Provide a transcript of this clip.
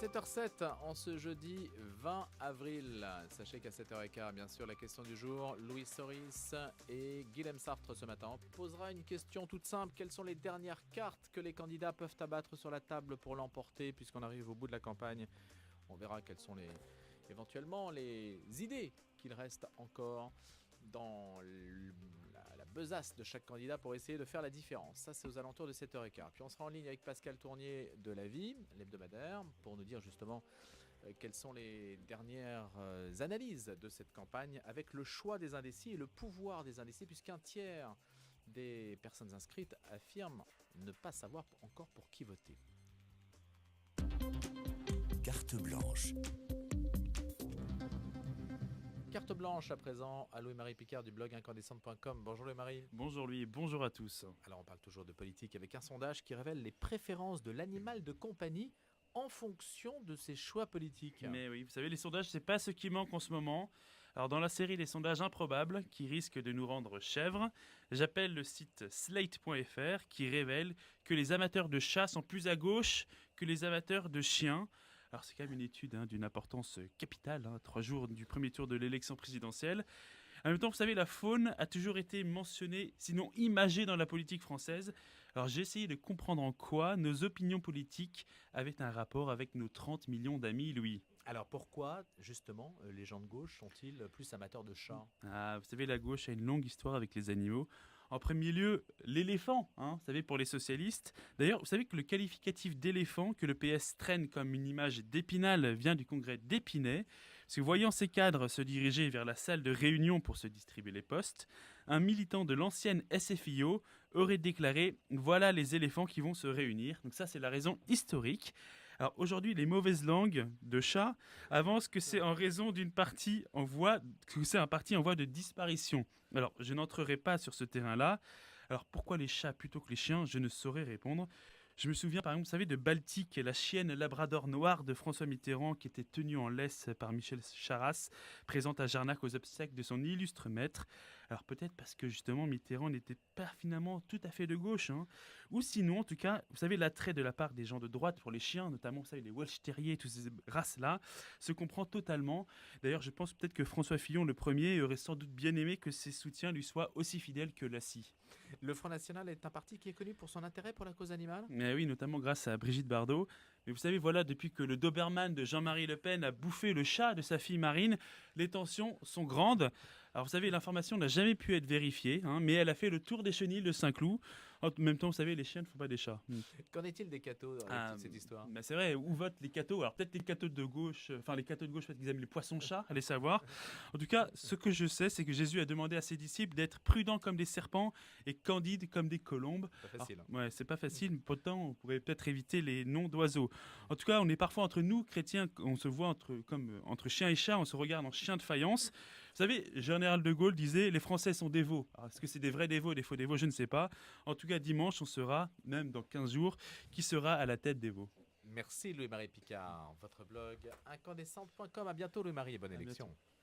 7h07 en ce jeudi 20 avril. Sachez qu'à 7h15, bien sûr, la question du jour, Louis Soris et Guilhem Sartre ce matin posera une question toute simple. Quelles sont les dernières cartes que les candidats peuvent abattre sur la table pour l'emporter puisqu'on arrive au bout de la campagne? On verra quelles sont éventuellement les idées qu'il reste encore dans la besace de chaque candidat pour essayer de faire la différence. Ça, c'est aux alentours de 7h15. Puis on sera en ligne avec Pascal Tournier de La Vie, l'hebdomadaire, pour nous dire justement quelles sont les dernières analyses de cette campagne avec le choix des indécis et le pouvoir des indécis, puisqu'un tiers des personnes inscrites affirment ne pas savoir encore pour qui voter. Carte blanche. Carte blanche à présent à Louis-Marie Picard du blog incandescente.com. Bonjour Louis-Marie. Bonjour Louis, bonjour à tous. Alors on parle toujours de politique avec un sondage qui révèle les préférences de l'animal de compagnie en fonction de ses choix politiques. Mais oui, vous savez, les sondages, c'est pas ce qui manque en ce moment. Alors dans la série des sondages improbables qui risquent de nous rendre chèvres, j'appelle le site slate.fr qui révèle que les amateurs de chats sont plus à gauche que les amateurs de chiens. Alors c'est quand même une étude d'une importance capitale, 3 jours du premier tour de l'élection présidentielle. En même temps, vous savez, la faune a toujours été mentionnée, sinon imagée dans la politique française. Alors j'ai essayé de comprendre en quoi nos opinions politiques avaient un rapport avec nos 30 millions d'amis, Louis. Alors pourquoi, justement, les gens de gauche sont-ils plus amateurs de chats? Vous savez, la gauche a une longue histoire avec les animaux. En premier lieu, l'éléphant, vous savez, pour les socialistes. D'ailleurs, vous savez que le qualificatif d'éléphant que le PS traîne comme une image d'Épinal vient du congrès d'Épinay. Parce que voyant ces cadres se diriger vers la salle de réunion pour se distribuer les postes, un militant de l'ancienne SFIO aurait déclaré « Voilà les éléphants qui vont se réunir ». Donc ça, c'est la raison historique. Alors aujourd'hui, les mauvaises langues de chats avancent que c'est en raison d'une partie en voie, que c'est un parti en voie de disparition. Alors je n'entrerai pas sur ce terrain-là. Alors pourquoi les chats plutôt que les chiens? Je ne saurais répondre. Je me souviens par exemple, vous savez, de Baltique, la chienne labrador noire de François Mitterrand qui était tenue en laisse par Michel Charasse, présente à Jarnac aux obsèques de son illustre maître. Alors peut-être parce que justement Mitterrand n'était pas finalement tout à fait de gauche. Ou sinon, en tout cas, vous savez, l'attrait de la part des gens de droite pour les chiens, notamment vous savez, les Welsh Terriers, toutes ces races-là, se comprend totalement. D'ailleurs, je pense peut-être que François Fillon, le premier, aurait sans doute bien aimé que ses soutiens lui soient aussi fidèles que Lassie. Le Front National est un parti qui est connu pour son intérêt pour la cause animale? Mais oui, notamment grâce à Brigitte Bardot. Mais vous savez, voilà, depuis que le Doberman de Jean-Marie Le Pen a bouffé le chat de sa fille Marine, les tensions sont grandes. Alors vous savez, l'information n'a jamais pu être vérifiée, mais elle a fait le tour des chenilles de Saint-Cloud. En même temps, vous savez, les chiens ne font pas des chats. Qu'en est-il des cathos dans toute cette histoire? C'est vrai, où votent les cathos? Alors peut-être les cathos de gauche, les cathos de gauche, peut-être qu'ils aiment les poissons-chats, allez savoir. En tout cas, ce que je sais, c'est que Jésus a demandé à ses disciples d'être prudents comme des serpents et candides comme des colombes. Pas facile. Ouais, c'est pas facile, mais pourtant on pourrait peut-être éviter les noms d'oiseaux. En tout cas, on est parfois entre nous, chrétiens, on se voit entre chien et chat, on se regarde en chien de faïence. Vous savez, Général de Gaulle disait « les Français sont dévots ». Alors, est-ce que c'est des vrais dévots, des faux dévots? Je ne sais pas. En tout cas, dimanche, on sera, même dans 15 jours, qui sera à la tête des veaux. Merci Louis-Marie Picard. Votre blog incandescente.com. À bientôt Louis-Marie et bonne élection. Bientôt.